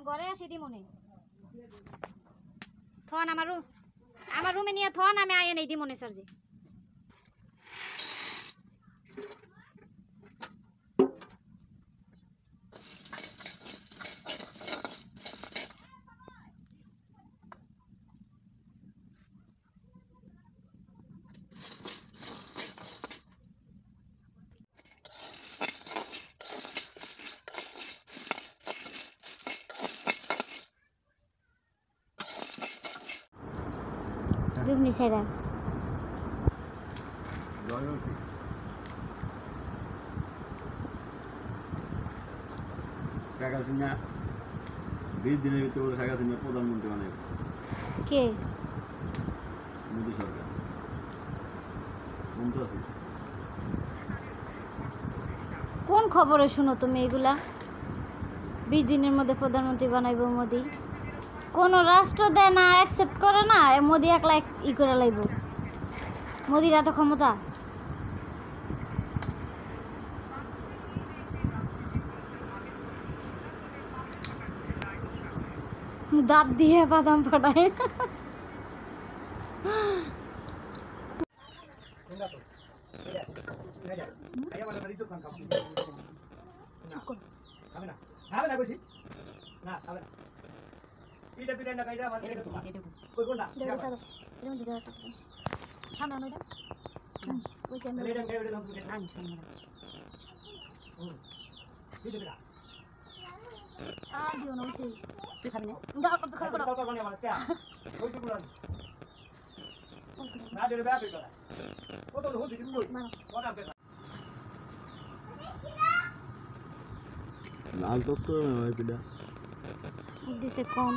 ঘরে আসি দি মনে থন আমার রুমে নিয়ে থন আমি আয়া নেই দি মনে স্যার জি Dumi sera. শেখ হাসিনা 20 দিনের ভিতরে শেখ হাসিনা প্রধানমন্ত্রী বানাবে কে মোদি সরকার মন্ত্রী আছে কোন খবরে শুনো তুমি এগুলা 20 দিনের মধ্যে প্রধানমন্ত্রী বানাইবো মোদি কোন রাষ্ট্র দেয় না অ্যাকসেপ্ট করে না মোদি একলা ই করে লাইব মোদির এত ক্ষমতা দাঁত দিয়ে বাদাম ফাটায় লাল টক দিছে কম